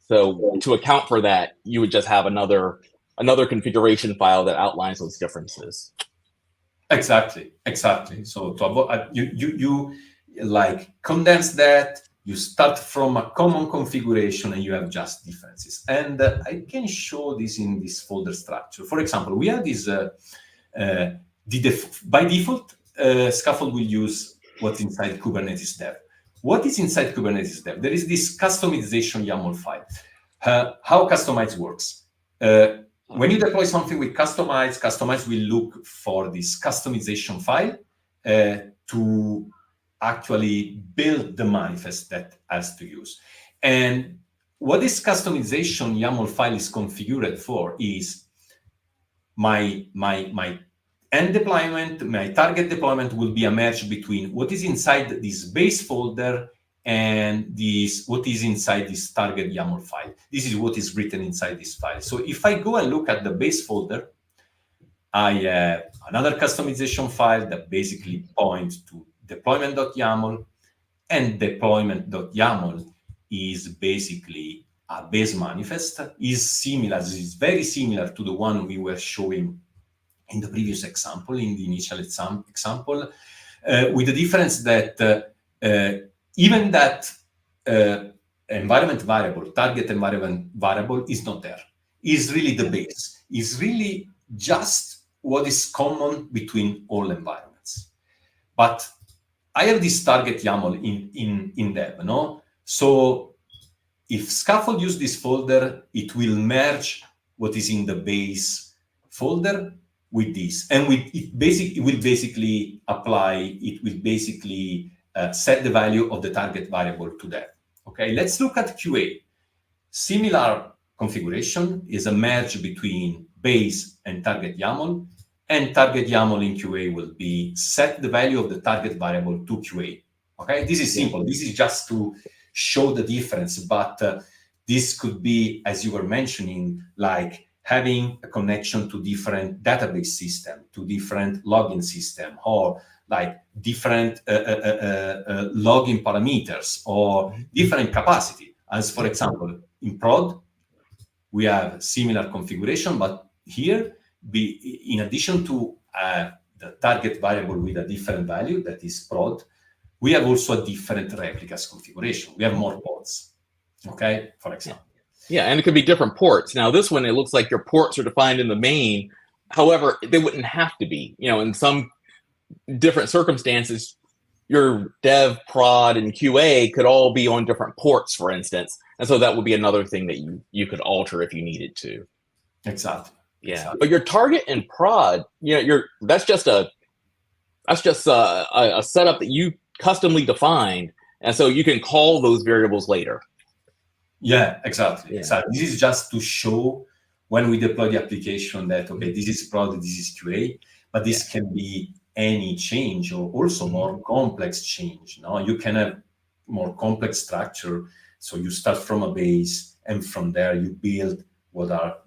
So to account for that, you would just have another configuration file that outlines those differences. Exactly. So to avoid, you like condense that. You start from a common configuration and you have just differences. And I can show this in this folder structure. For example, we have this, by default, Skaffold will use what's inside Kubernetes dev. What is inside Kubernetes dev? There is this customization YAML file. How customize works. When you deploy something with customize will look for this customization file to actually build the manifest that has to use. And what this customization YAML file is configured for is my end deployment, my target deployment will be a merge between what is inside this base folder and what is inside this target YAML file. This is what is written inside this file. So if I go and look at the base folder, I have another customization file that basically points to deployment.yaml, and deployment.yaml is basically a base manifest is very similar to the one we were showing in the previous example, in the initial example, with the difference that even that environment variable, target environment variable, is not there. Is really the base. Is really just what is common between all environments. But I have this target YAML in dev, no? So if Skaffold use this folder, it will merge what is in the base folder with this, and it will basically apply. It will basically set the value of the target variable to that. Okay, let's look at QA. Similar configuration is a merge between base and target YAML, and target YAML in QA will be set the value of the target variable to QA. Okay, this is simple. This is just to show the difference, but this could be, as you were mentioning, like having a connection to different database system, to different login system, or like different login parameters, or different capacity. As for example, in prod, we have similar configuration, but here, in addition to the target variable with a different value, that is prod, we have also a different replicas configuration. We have more pods, okay, for example. Yeah, and it could be different ports. Now, this one, it looks like your ports are defined in the main. However, they wouldn't have to be. You know, in some different circumstances, your dev, prod, and QA could all be on different ports, for instance. And so that would be another thing that you could alter if you needed to. Exactly. Yeah, exactly. But your target and prod, you know, that's just a setup that you customly defined, and so you can call those variables later. Yeah, exactly. Exactly. This is just to show when we deploy the application that, okay, this is prod, this is QA, but this can be any change, or also more complex change. No, you can have more complex structure. So you start from a base, and from there you build what are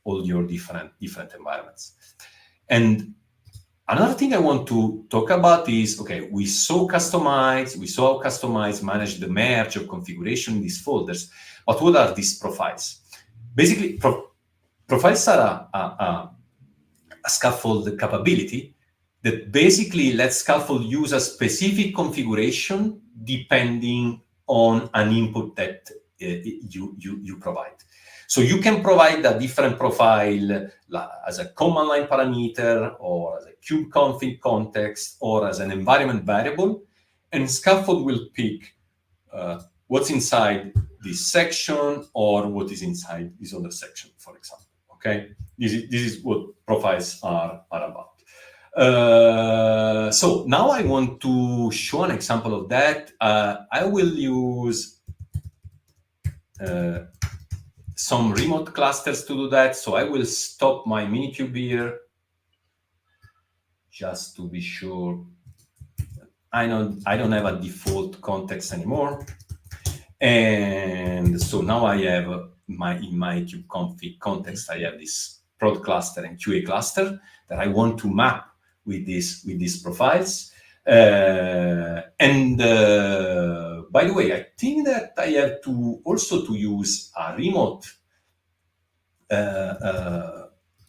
all your different environments. And another thing I want to talk about is, okay, we saw how customize, manage the merge of configuration in these folders, but what are these profiles? Basically, profiles are a Skaffold capability that basically lets Skaffold use a specific configuration depending on an input that you provide. So you can provide a different profile as a command line parameter, or as a kubeconfig context, or as an environment variable, and Skaffold will pick what's inside this section, or what is inside this other section, for example. Okay, this is what profiles are about. So now I want to show an example of that. I will use some remote clusters to do that. So I will stop my Minikube here, just to be sure. I don't have a default context anymore. And so now I have in my kubeconfig context, I have this prod cluster and QA cluster that I want to map with these profiles. And by the way, I think that I have to also use a remote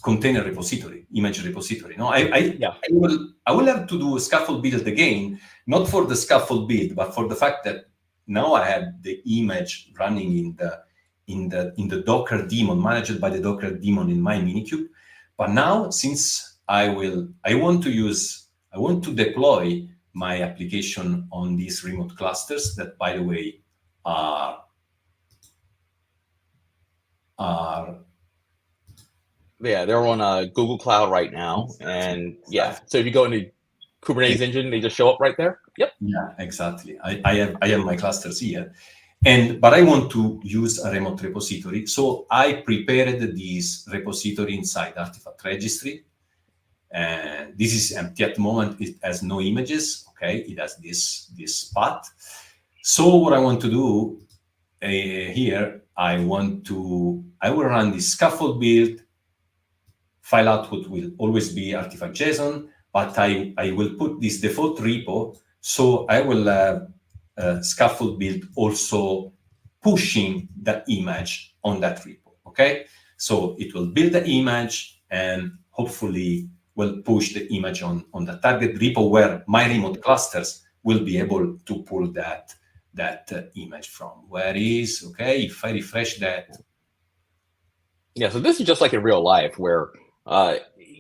container repository, image repository. No, I will have to do a Skaffold build again, not for the Skaffold build, but for the fact that now I have the image running in the Docker daemon, managed by the Docker daemon in my Minikube. But now, since I want to deploy my application on these remote clusters that, by the way, are they're on Google Cloud right now. And so if you go into Kubernetes engine, they just show up right there. Yep. Yeah, exactly. I have my clusters here, but I want to use a remote repository. So I prepared this repository inside Artifact Registry, and this is empty at the moment. It has no images. Okay, it has this path. So what I want to do here, I will run this Skaffold build. File output will always be artifact JSON, but I will put this default repo. So I will have Skaffold build also pushing the image on that repo. Okay, so it will build the image and hopefully will push the image on the target repo where my remote clusters will be able to pull that image from. Where is, okay, if I refresh that. Yeah, so this is just like in real life where,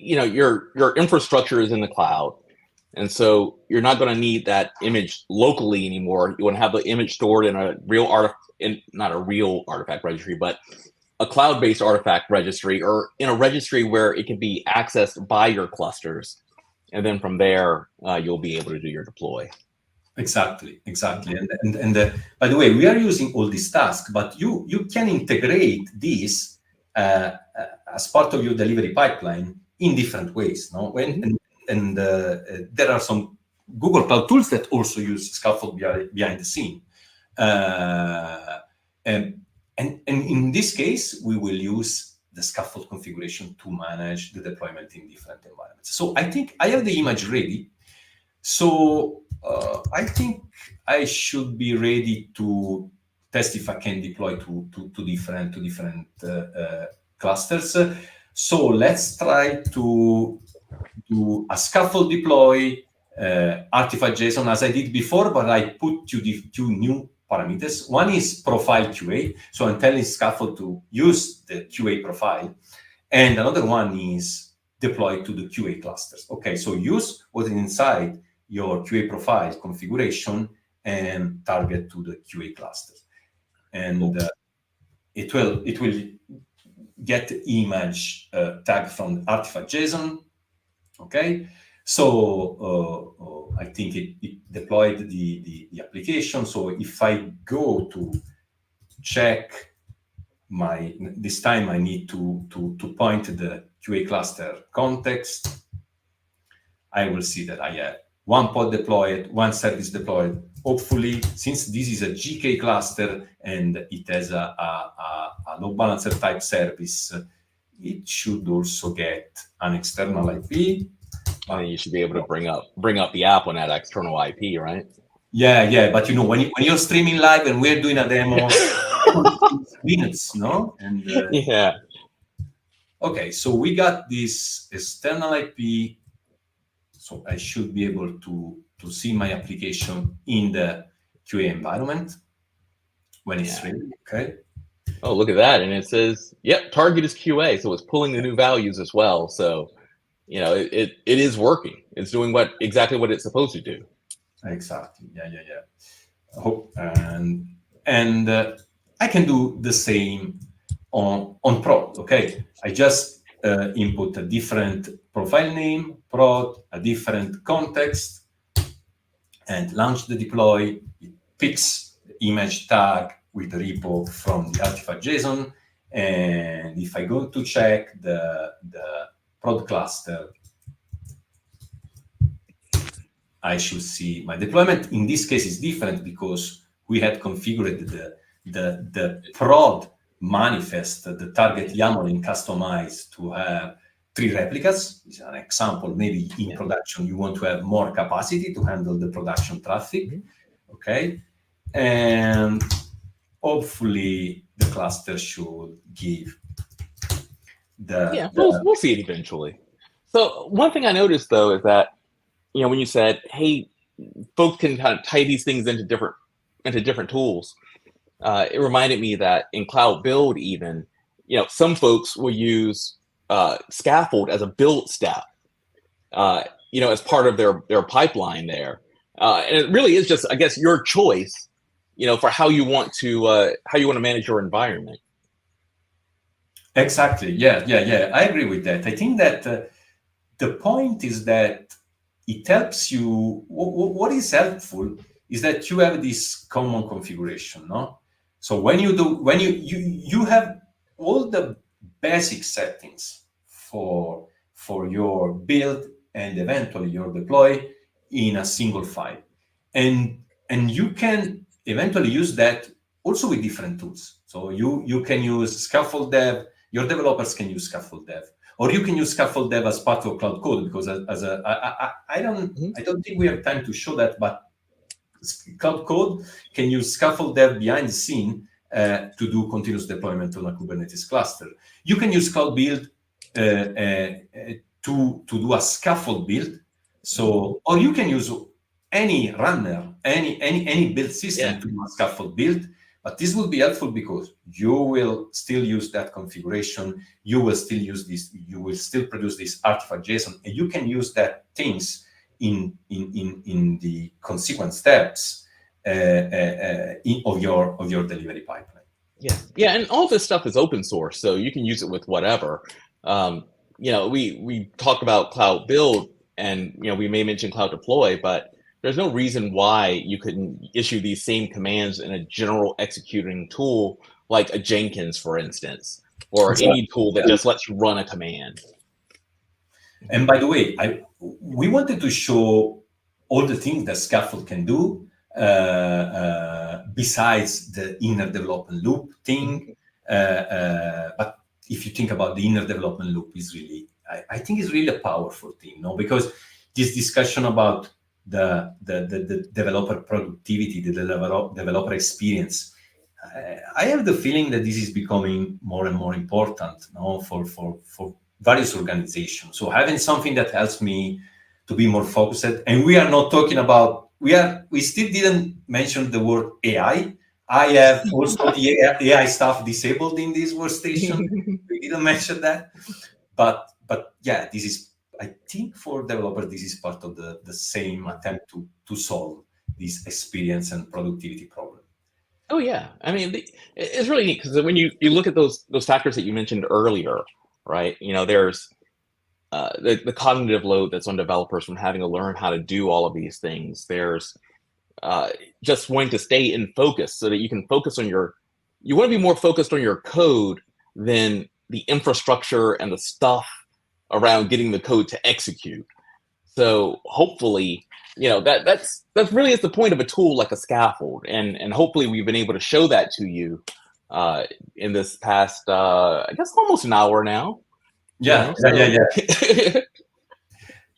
your infrastructure is in the cloud. And so you're not going to need that image locally anymore. You want to have the image stored in a not a real artifact registry, but a cloud-based artifact registry, or in a registry where it can be accessed by your clusters. And then from there, you'll be able to do your deploy. Exactly. And by the way, we are using all these tasks, but you can integrate this as part of your delivery pipeline in different ways. No, there are some Google Cloud tools that also use Skaffold behind the scene, and in this case, we will use the Skaffold configuration to manage the deployment in different environments. So I think I have the image ready. So I think I should be ready to test if I can deploy to different clusters. So let's try to do a Skaffold deploy artifact JSON as I did before, but I put two new parameters. One is profile QA. So I'm telling Skaffold to use the QA profile. And another one is deploy to the QA clusters. Okay, so use what is inside your QA profile configuration and target to the QA clusters. And it will get the image tag from the artifact JSON. Okay, so I think it deployed the application. So if I go to check this time I need to point to the QA cluster context, I will see that I have one pod deployed, one service deployed. Hopefully, since this is a GK cluster and it has a load balancer type service, it should also get an external IP. And you should be able to bring up the app on that external IP, right? Yeah. But when you're streaming live and we're doing a demo, minutes, no? And yeah. Okay, so we got this external IP. So I should be able to see my application in the QA environment when it's ready. Okay. Oh, look at that. And it says, yep, target is QA. So it's pulling the new values as well. So, it is working. It's doing exactly what it's supposed to do. Exactly. Yeah. And I can do the same on prod. Okay. I just input a different profile name, prod, a different context, and launch the deploy. It picks the image tag with the repo from the artifact JSON. And if I go to check the prod cluster, I should see my deployment. In this case, is different because we had configured the prod manifest, the target YAML in Customize to have 3 replicas. This is an example. Maybe in production, you want to have more capacity to handle the production traffic. Okay. And hopefully the cluster should give we'll see it eventually. So one thing I noticed though is that, when you said, hey, folks can kind of tie these things into different tools, it reminded me that in Cloud Build even, some folks will use Skaffold as a build step, as part of their pipeline there. And it really is just, I guess, your choice, for how you want to manage your environment. Exactly. Yeah. I agree with that. I think that the point is that it helps you. What is helpful is that you have this common configuration, no? So when you have all the basic settings for your build and eventually your deploy in a single file, and you can eventually use that also with different tools. So you can use Skaffold Dev. Your developers can use Skaffold Dev. Or you can use Skaffold Dev as part of Cloud Code, because I don't think we have time to show that, but Cloud Code can use Skaffold Dev behind the scene to do continuous deployment on a Kubernetes cluster. You can use Cloud Build to do a scaffold build. So, or you can use any runner, any build system to do a scaffold build. But this will be helpful because you will still use that configuration. You will still use this. You will still produce this artifact JSON, and you can use that things in the consequent steps of your delivery pipeline. Yeah, and all this stuff is open source, so you can use it with whatever. We talk about Cloud Build, and we may mention Cloud Deploy, but there's no reason why you couldn't issue these same commands in a general executing tool like a Jenkins, for instance, or any tool that just lets you run a command. And by the way, we wanted to show all the things that Skaffold can do besides the inner development loop thing. But if you think about the inner development loop, is really, I think, is really a powerful thing, because this discussion about the developer productivity, the developer experience, I have the feeling that this is becoming more and more important for various organizations. So having something that helps me to be more focused, and we are not talking about, we still didn't mention the word AI. I have also the AI stuff disabled in this workstation. We didn't mention that, but yeah, this is, I think, for developers, this is part of the same attempt to solve this experience and productivity problem. Oh yeah, I mean, it's really neat because when you look at those factors that you mentioned earlier, right? There's the cognitive load that's on developers from having to learn how to do all of these things. There's just wanting to stay in focus so that you can focus on you want to be more focused on your code than the infrastructure and the stuff around getting the code to execute. So hopefully, that's really is the point of a tool like a Skaffold, and hopefully we've been able to show that to you in this past, I guess, almost an hour now. Yeah.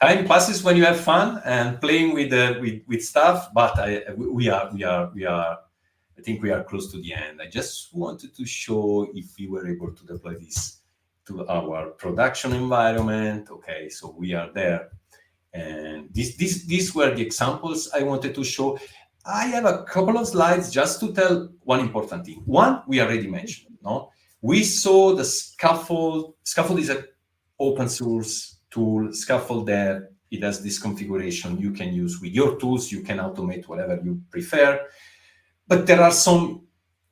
Time passes when you have fun and playing with stuff, but I think we are close to the end. I just wanted to show if we were able to deploy this to our production environment. Okay, so we are there, and these were the examples I wanted to show. I have a couple of slides just to tell one important thing. One, we already mentioned. We saw the Skaffold. Skaffold is an open source tool. Skaffold there, it has this configuration you can use with your tools. You can automate whatever you prefer. But there are some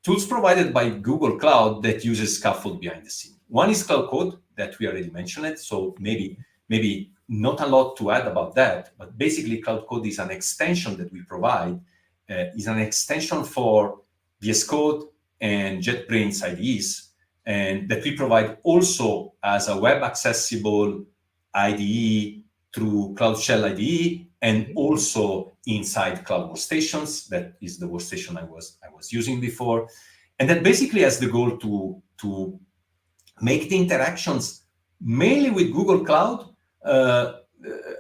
tools provided by Google Cloud that uses Skaffold behind the scene. One is Cloud Code that we already mentioned, so maybe not a lot to add about that, but basically Cloud Code is an extension that we provide, is an extension for VS Code and JetBrains IDEs, and that we provide also as a web accessible IDE through Cloud Shell IDE, and also inside Cloud Workstations. That is the workstation I was using before, and that basically has the goal to make the interactions mainly with Google Cloud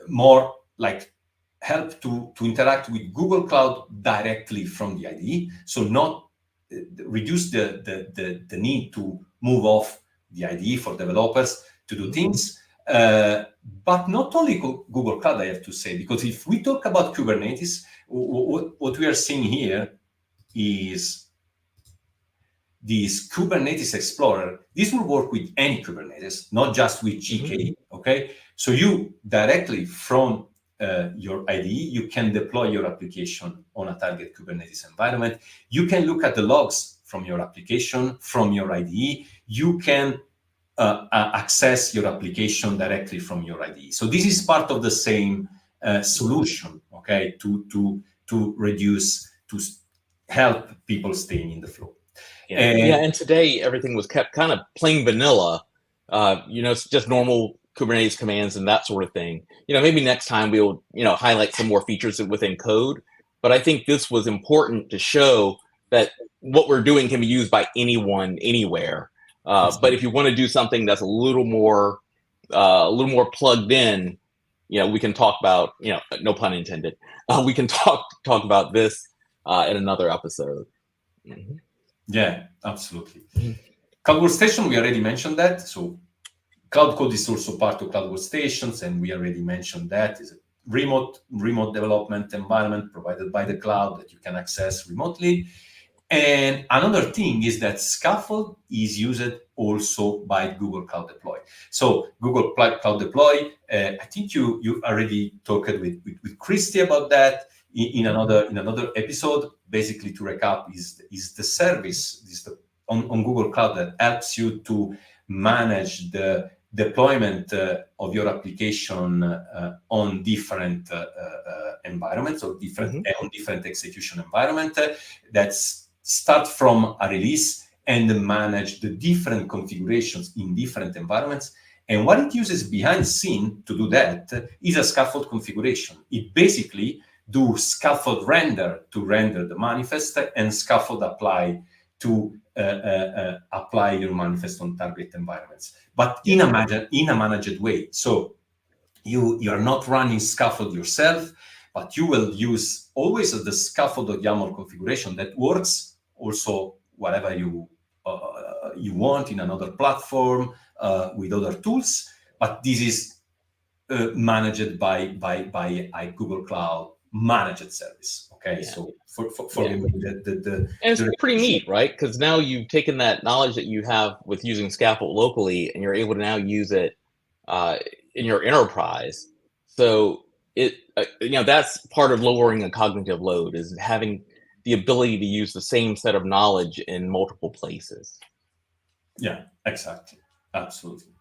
more like help to interact with Google Cloud directly from the IDE. So not reduce the need to move off the IDE for developers to do things. But not only Google Cloud, I have to say, because if we talk about Kubernetes, what we are seeing here is this Kubernetes Explorer. This will work with any Kubernetes, not just with GKE, okay? So you directly from your IDE, you can deploy your application on a target Kubernetes environment. You can look at the logs from your application, from your IDE. You can access your application directly from your IDE. So this is part of the same solution, okay, to reduce, to help people staying in the flow. And today everything was kept kind of plain vanilla, just normal Kubernetes commands and that sort of thing. Maybe next time we'll, highlight some more features within code. But I think this was important to show that what we're doing can be used by anyone, anywhere. But if you want to do something that's a little more plugged in, we can talk about, no pun intended. We can talk about this in another episode. Mm-hmm. Yeah, absolutely. Mhm. Cloud Workstation, we already mentioned that. So Cloud Code is also part of Cloud Workstations, and we already mentioned that is a remote development environment provided by the cloud that you can access remotely. And another thing is that Skaffold is used also by Google Cloud Deploy. So Google Cloud Deploy, I think you already talked with Christy about that in another episode. Basically, to recap, is the service on Google Cloud that helps you to manage the deployment of your application on different environments or on different execution environment. That's start from a release and manage the different configurations in different environments. And what it uses behind the scene to do that is a Skaffold configuration. It basically do Skaffold render to render the manifest and Skaffold apply to apply your manifest on target environments, but in a managed way. So you are not running Skaffold yourself, but you will use always the Skaffold.yaml configuration that works also whatever you want in another platform with other tools. But this is managed by a Google Cloud managed service. Okay, so for and it's pretty neat, right? Because now you've taken that knowledge that you have with using Skaffold locally, and you're able to now use it in your enterprise. So that's part of lowering a cognitive load, is having the ability to use the same set of knowledge in multiple places. Yeah, exactly. Absolutely.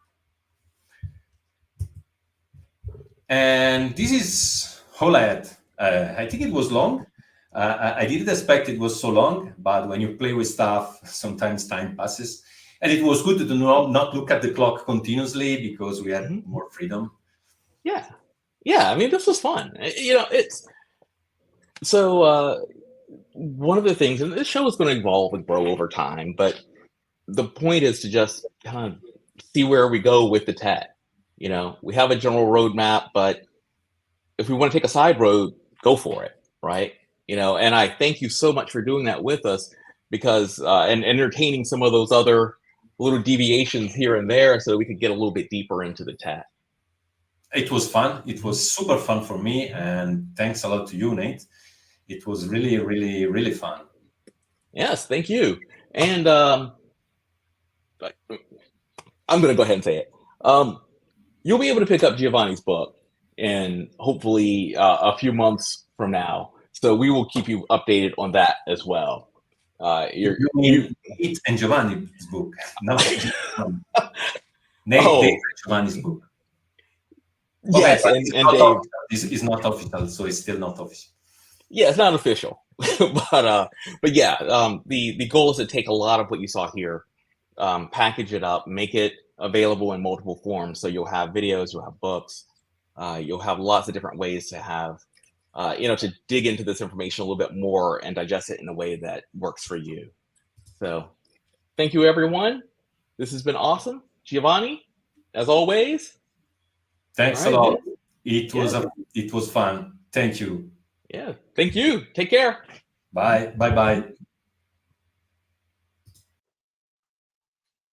And this is all I had. I think it was long. I didn't expect it was so long, but when you play with stuff, sometimes time passes. And it was good to not look at the clock continuously because we had more freedom. Yeah. I mean, this was fun. It's so one of the things, and this show is going to evolve and grow over time, but the point is to just kind of see where we go with the tech. We have a general roadmap, but if we want to take a side road, go for it, right? And I thank you so much for doing that with us, because and entertaining some of those other little deviations here and there, so we could get a little bit deeper into the tech. It was fun. It was super fun for me, and thanks a lot to you, Nate. It was really, really, really fun. Yes, thank you. And I'm going to go ahead and say it. You'll be able to pick up Giovanni's book in hopefully a few months from now. So we will keep you updated on that as well. Nate and Giovanni's book. Nate Giovanni's book. Yes, okay, and Dave is not official, so it's still not official. Yeah, it's not official, but yeah, the goal is to take a lot of what you saw here, package it up, make it available in multiple forms. So you'll have videos, you'll have books, you'll have lots of different ways to have, to dig into this information a little bit more and digest it in a way that works for you. So thank you, everyone. This has been awesome. Giovanni, as always. Thanks a lot. It was fun. Thank you. Yeah, thank you. Take care. Bye. Bye-bye.